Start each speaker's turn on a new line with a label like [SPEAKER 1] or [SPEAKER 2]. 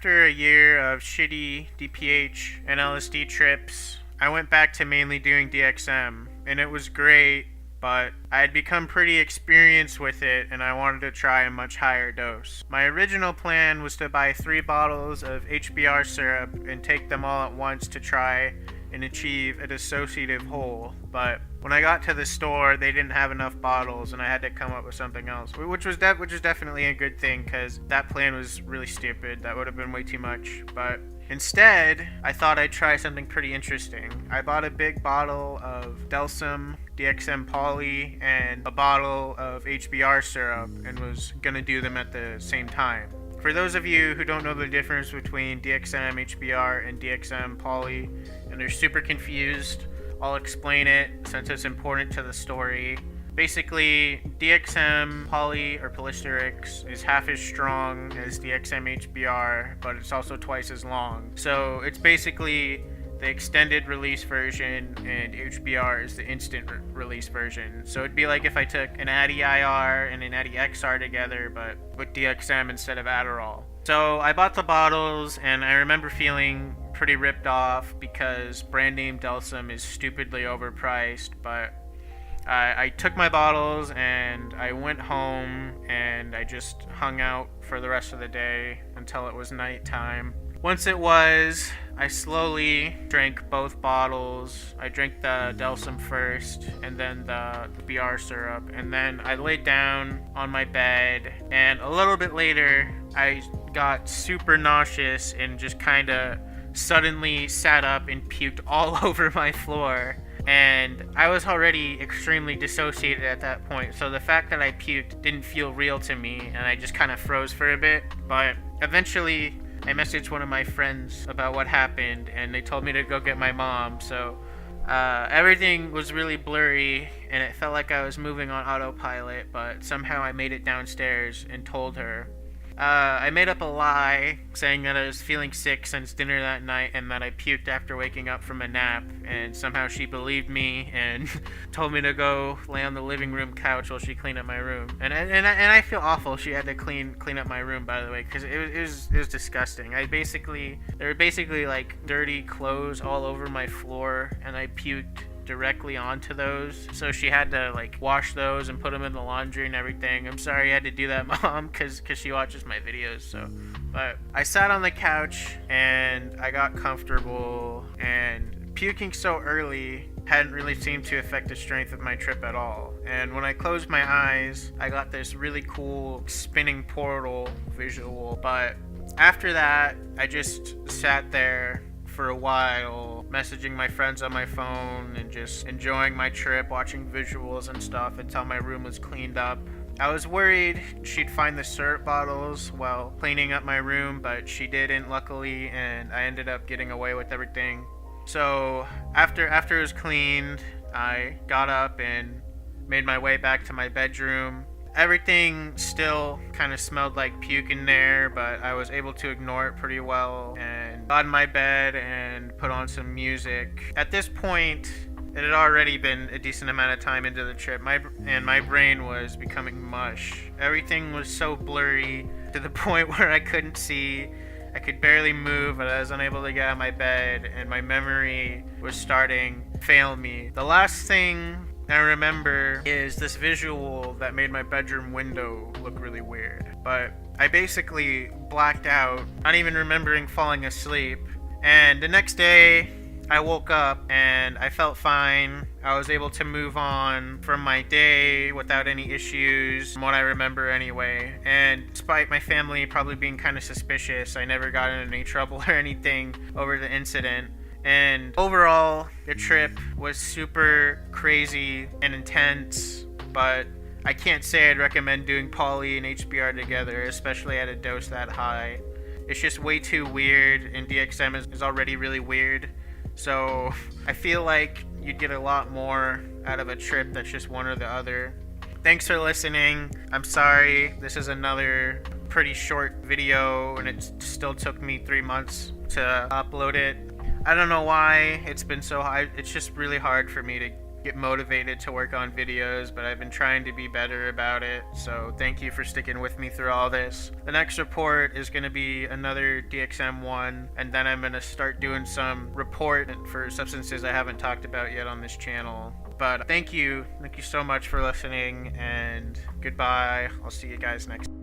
[SPEAKER 1] after a year of shitty DPH and LSD trips, I went back to mainly doing DXM, and it was great, but I had become pretty experienced with it and I wanted to try a much higher dose. My original plan was to buy 3 bottles of HBr syrup and take them all at once to try and achieve a dissociative whole, but when I got to the store, they didn't have enough bottles and I had to come up with something else, which was definitely a good thing because that plan was really stupid. That would have been way too much, but instead, I thought I'd try something pretty interesting. I bought a big bottle of delsym, DXM Poli, and a bottle of HBr syrup and was gonna do them at the same time. For those of you who don't know the difference between DXM HBr and DXM Poli and are super confused, I'll explain it since it's important to the story. Basically, DXM Poli or polystyrix is half as strong as DXM HBr, but it's also twice as long. So it's basically the extended release version, and HBr is the instant release version. So it'd be like if I took an Addy IR and an Addy XR together, but with DXM instead of Adderall. So I bought the bottles, and I remember feeling pretty ripped off because brand name delsym is stupidly overpriced, but I took my bottles and I went home and I just hung out for the rest of the day until it was nighttime. Once it was, I slowly drank both bottles. I drank the delsym first and then the BR syrup, and then I laid down on my bed, and a little bit later I got super nauseous and just kind of suddenly sat up and puked all over my floor. And I was already extremely dissociated at that point, so the fact that I puked didn't feel real to me, and I just kind of froze for a bit. But eventually I messaged one of my friends about what happened, and they told me to go get my mom. So everything was really blurry and it felt like I was moving on autopilot, but somehow I made it downstairs and told her. I made up a lie saying that I was feeling sick since dinner that night and that I puked after waking up from a nap, and somehow she believed me and told me to go lay on the living room couch while she cleaned up my room. And I feel awful she had to clean up my room, by the way, because it was disgusting. There were basically like dirty clothes all over my floor, and I puked directly onto those, so she had to like wash those and put them in the laundry and everything. I'm sorry I had to do that, Mom, because she watches my videos. So but I sat on the couch and I got comfortable, and puking so early hadn't really seemed to affect the strength of my trip at all. And when I closed my eyes, I got this really cool spinning portal visual. But after that, I just sat there for a while, messaging my friends on my phone and just enjoying my trip, watching visuals and stuff until my room was cleaned up. I was worried she'd find the syrup bottles while cleaning up my room, but she didn't, luckily, and I ended up getting away with everything. So after it was cleaned, I got up and made my way back to my bedroom. Everything still kind of smelled like puke in there, but I was able to ignore it pretty well and got in my bed and put on some music. At this point, it had already been a decent amount of time into the trip, and my brain was becoming mush. Everything was so blurry to the point where I couldn't see. I could barely move, and I was unable to get out of my bed, and my memory was starting to fail me. The last thing I remember is this visual that made my bedroom window look really weird. But I basically blacked out, not even remembering falling asleep. And the next day, I woke up and I felt fine. I was able to move on from my day without any issues, from what I remember anyway. And despite my family probably being kind of suspicious, I never got in any trouble or anything over the incident. And overall, the trip was super crazy and intense, but I can't say I'd recommend doing Poly and HBr together, especially at a dose that high. It's just way too weird, and DXM is already really weird. So I feel like you'd get a lot more out of a trip that's just one or the other. Thanks for listening. I'm sorry, this is another pretty short video, and it still took me 3 months to upload it. I don't know why it's been so high. It's just really hard for me to get motivated to work on videos, but I've been trying to be better about it. So thank you for sticking with me through all this. The next report is going to be another DXM1, and then I'm going to start doing some report for substances I haven't talked about yet on this channel. But thank you so much for listening, and goodbye. I'll see you guys next time.